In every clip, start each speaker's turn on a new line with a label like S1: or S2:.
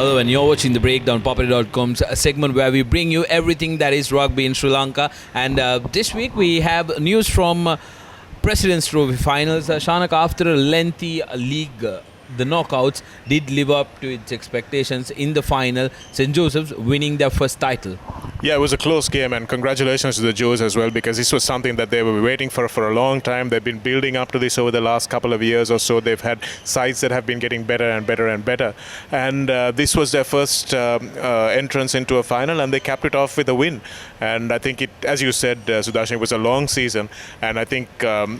S1: Hello, and you're watching the Breakdown, ThePapare.com's a segment where we bring you everything that is rugby in Sri Lanka. And this week we have news from Presidents Trophy Finals. Shanaka, after a lengthy league, the knockouts did live up to its expectations in the final. St. Joseph's winning their first title.
S2: Yeah, it was a close game, and congratulations to the Joes as well, because this was something that they were waiting for a long time. They've been building up to this over the last couple of years or so. They've had sides that have been getting better and better and better. And this was their first entrance into a final, and they capped it off with a win. And I think it, as you said, Sudarshan, it was a long season. And I think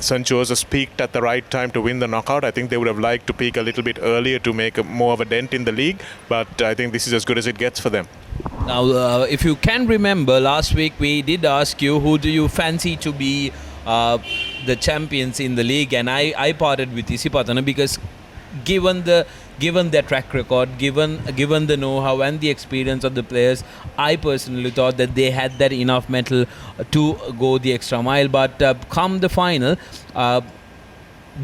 S2: St. Joseph's peaked at the right time to win the knockout. I think they would have liked to peak a little bit earlier to make more of a dent in the league. But I think this is as good as it gets for them.
S1: Now, if you can remember, last week we did ask you who do you fancy to be the champions in the league, and I parted with Isipathana because given their track record, given the know-how and the experience of the players, I personally thought that they had that enough mettle to go the extra mile. But come the final,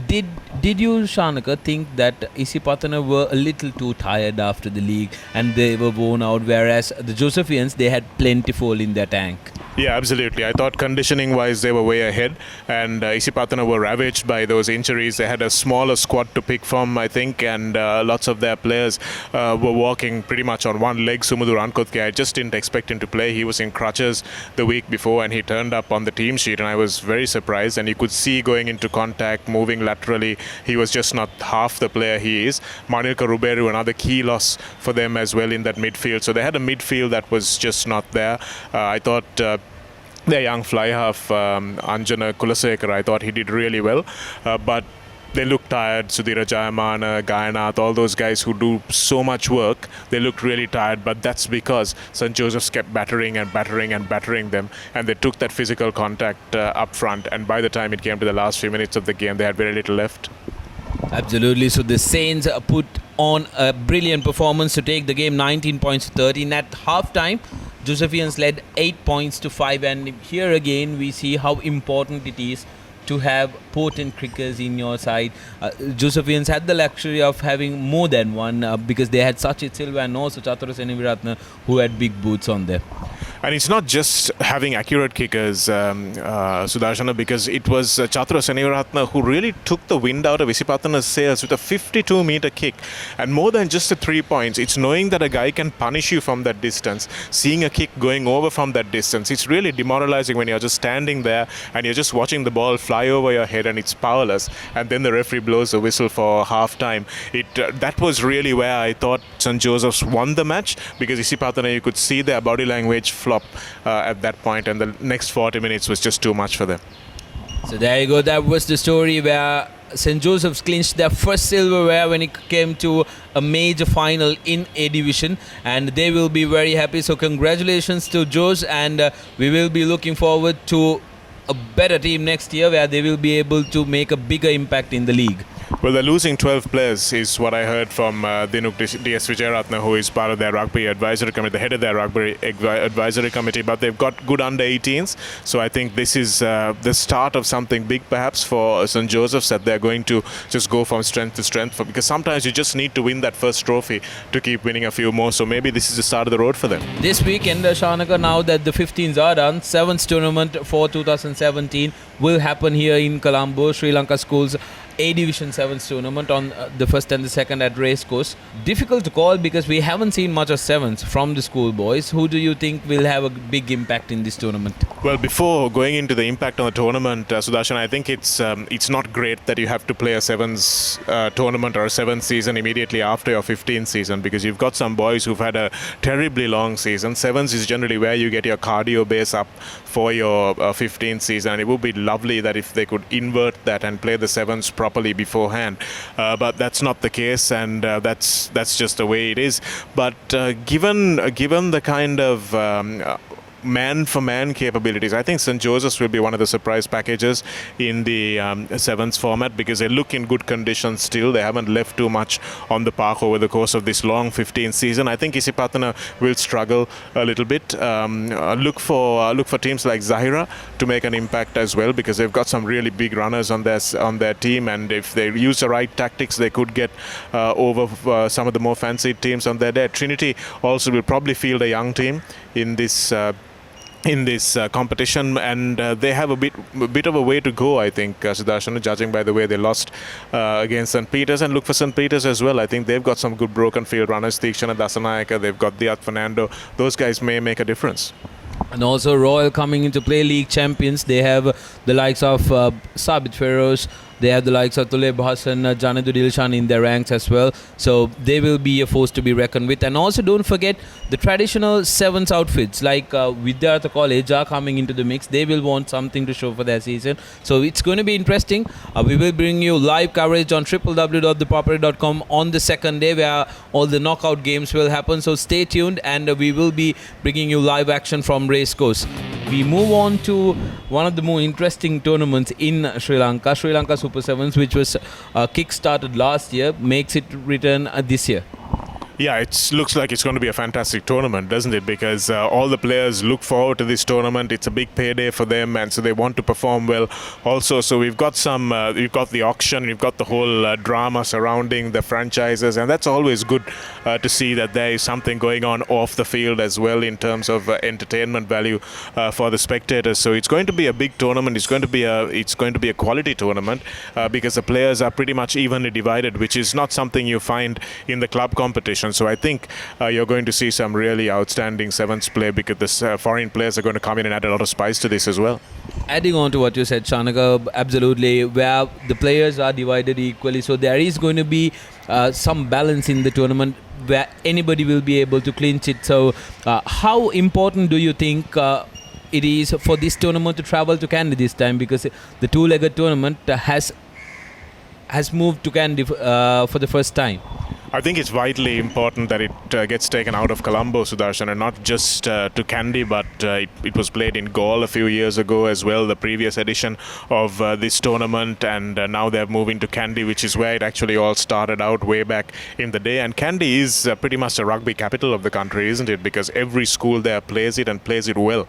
S1: Did you, Shanaka, think that Isipathana were a little too tired after the league and they were worn out, whereas the Josephians, they had plentiful in their tank?
S2: Yeah, absolutely. I thought conditioning-wise they were way ahead, and Isipathana were ravaged by those injuries. They had a smaller squad to pick from, I think, and lots of their players were walking pretty much on one leg. Sumudu Rankotke, I just didn't expect him to play. He was in crutches the week before, and he turned up on the team sheet, and I was very surprised. And you could see going into contact, moving laterally, he was just not half the player he is. Manilka Ruberu, another key loss for them as well in that midfield. So they had a midfield that was just not there. I thought their young fly half, Anjana Kulasekara, I thought he did really well. But they looked tired. Sudhira Jayamana, Gayanath, all those guys who do so much work, they looked really tired. But that's because St. Joseph's kept battering and battering and battering them. And they took that physical contact up front. And by the time it came to the last few minutes of the game, they had very little left.
S1: Absolutely. So the Saints put on a brilliant performance to take the game 19 points to 13. At half-time, Josephians led 8 points to 5. And here again, we see how important it is to have potent cricketers in your side. Josephians had the luxury of having more than one because they had Sachit Silva and also Chatura Seneviratne who had big boots on there.
S2: And it's not just having accurate kickers, Sudarshana, because it was Chatura Seneviratne who really took the wind out of Isipathana's sails with a 52-meter kick. And more than just the 3 points, it's knowing that a guy can punish you from that distance, seeing a kick going over from that distance. It's really demoralizing when you're just standing there and you're just watching the ball fly over your head and it's powerless. And then the referee blows the whistle for half-time. That was really where I thought St. Joseph's won the match, because Isipathana, you could see their body language flop at that point, and the next 40 minutes was just too much for them.
S1: So there you go. That was the story where St. Joseph's clinched their first silverware when it came to a major final in A Division, and they will be very happy. So congratulations to Joes, and we will be looking forward to a better team next year where they will be able to make a bigger impact in the league.
S2: Well, they're losing 12 players is what I heard from Dinuk D.S. Vijayaratne, who is part of their rugby advisory committee, the head of their rugby advisory committee. But they've got good under-18s. So I think this is the start of something big perhaps for St. Joseph's, that they're going to just go from strength to strength. Because sometimes you just need to win that first trophy to keep winning a few more. So maybe this is the start of the road for them.
S1: This weekend, Shanaka, now that the 15s are done, 7th tournament for 2017 will happen here in Colombo, Sri Lanka Schools A Division 7th tournament on the 1st and the 2nd at Racecourse. Difficult to call because we haven't seen much of 7th from the schoolboys. Who do you think will have a big impact in this tournament?
S2: Well, before going into the impact on the tournament, Sudarshan, I think it's not great that you have to play a 7th tournament or a 7th season immediately after your 15th season, because you've got some boys who've had a terribly long season. 7th is generally where you get your cardio base up for your 15th season, and it would be lovely that if they could invert that and play the 7th properly beforehand. But that's not the case, and that's just the way it is. But given the kind of man-for-man capabilities, I think St. Joseph's will be one of the surprise packages in the sevens format because they look in good condition still. They haven't left too much on the park over the course of this long 15th season. I think Isipathana will struggle a little bit. Look for teams like Zahira to make an impact as well because they've got some really big runners on their team, and if they use the right tactics, they could get over some of the more fancied teams on their day. Trinity also will probably field a young team in this competition, and they have a bit of a way to go, I think, Sudarshana, judging by the way they lost against St. Peter's. And look for St. Peter's as well. I think they've got some good broken field runners, Tikshana Dasanayaka, they've got Diat Fernando. Those guys may make a difference.
S1: And also Royal coming into play, league champions. They have the likes of Sabit Feroz. They have the likes of Tuleb Hassan, Janadu Dilshan in their ranks as well. So they will be a force to be reckoned with. And also don't forget the traditional sevens outfits like Vidyartha College are coming into the mix. They will want something to show for their season. So it's going to be interesting. We will bring you live coverage on www.thepapare.com on the second day where all the knockout games will happen. So stay tuned, and we will be bringing you live action from Racecourse. We move on to one of the more interesting tournaments in Sri Lanka. Sri Lanka Super Sevens, which was kick-started last year, makes it return this year.
S2: Yeah, it looks like it's going to be a fantastic tournament, doesn't it? Because all the players look forward to this tournament. It's a big payday for them, and so they want to perform well also. So we've got we've got the auction, we've got the whole drama surrounding the franchises, and that's always good to see that there is something going on off the field as well in terms of entertainment value for the spectators. So it's going to be a big tournament. It's going to be a quality tournament because the players are pretty much evenly divided, which is not something you find in the club competition. So I think you're going to see some really outstanding sevens play because the foreign players are going to come in and add a lot of spice to this as well.
S1: Adding on to what you said, Shanaka, absolutely, where the players are divided equally. So there is going to be some balance in the tournament where anybody will be able to clinch it. So how important do you think it is for this tournament to travel to Kandy this time? Because the two-legged tournament has moved to Kandy for the first time.
S2: I think it's vitally important that it gets taken out of Colombo, Sudarshan, and not just to Kandy, but it was played in Gaul a few years ago as well, the previous edition of this tournament, and now they're moving to Kandy, which is where it actually all started out way back in the day. And Kandy is pretty much the rugby capital of the country, isn't it? Because every school there plays it and plays it well.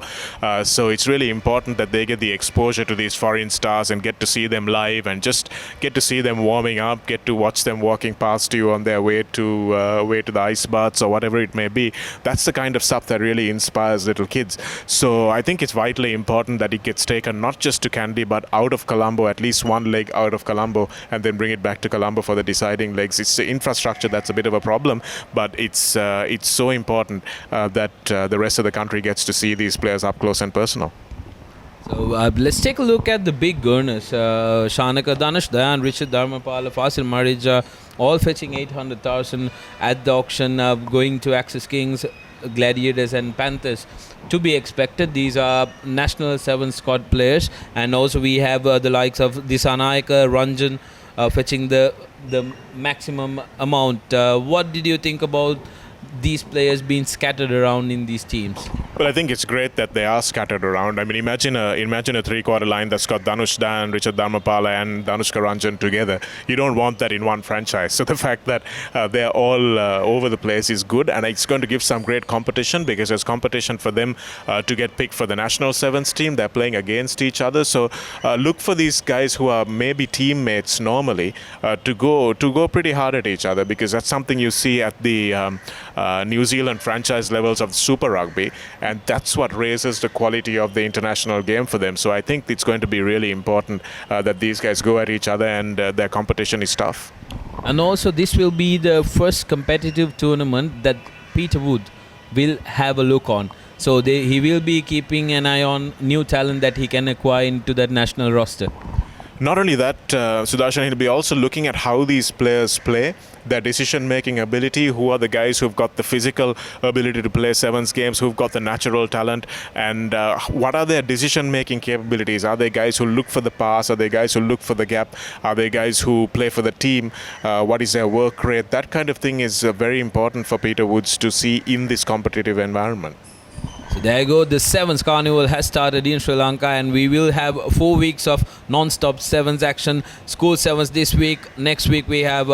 S2: So it's really important that they get the exposure to these foreign stars and get to see them live and just get to see them warming up, get to watch them walking past you on their way to the ice baths or whatever it may be. That's the kind of stuff that really inspires little kids. So I think it's vitally important that it gets taken not just to Kandy but out of Colombo, at least one leg out of Colombo, and then bring it back to Colombo for the deciding legs. It's the infrastructure that's a bit of a problem, but it's so important that the rest of the country gets to see these players up close and personal.
S1: So let's take a look at the big earners. Shanaka, Danush Dayan, Richard Dharmapala, Fasil Marija, all fetching 800,000 at the auction, going to Axis Kings, Gladiators and Panthers. To be expected, these are national seven squad players, and also we have the likes of Disanayaka, Ranjan fetching the maximum amount. What did you think about these players being scattered around in these teams?
S2: Well, I think it's great that they are scattered around. I mean, imagine a three-quarter line that's got Danush Dan, Richard Dharmapala and Danushka Ranjan together. You don't want that in one franchise. So the fact that they're all over the place is good, and it's going to give some great competition because there's competition for them to get picked for the national sevens team. They're playing against each other. So look for these guys who are maybe teammates normally to go pretty hard at each other, because that's something you see at the New Zealand franchise levels of Super Rugby, and that's what raises the quality of the international game for them. So I think it's going to be really important that these guys go at each other, and their competition is tough.
S1: And also this will be the first competitive tournament that Peter Wood will have a look on. So he will be keeping an eye on new talent that he can acquire into that national roster.
S2: Not only that, Sudarshan, he'll be also looking at how these players play, their decision-making ability, who are the guys who've got the physical ability to play sevens games, who've got the natural talent, and what are their decision-making capabilities? Are they guys who look for the pass? Are they guys who look for the gap? Are they guys who play for the team? What is their work rate? That kind of thing is very important for Peter Woods to see in this competitive environment.
S1: So There you go. The Sevens Carnival has started in Sri Lanka, and we will have 4 weeks of non-stop Sevens action. School Sevens this week. Next week we have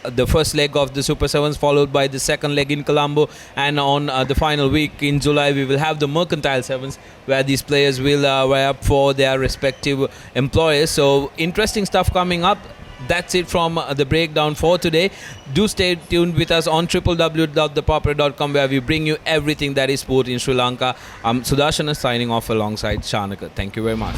S1: the first leg of the Super Sevens, followed by the second leg in Colombo, and on the final week in July we will have the Mercantile Sevens, where these players will wear up for their respective employers. So interesting stuff coming up. That's it from the breakdown for today. Do stay tuned with us on www.thepapare.com, where we bring you everything that is sport in Sri Lanka. Sudarshana signing off alongside Shanaka. Thank you very much.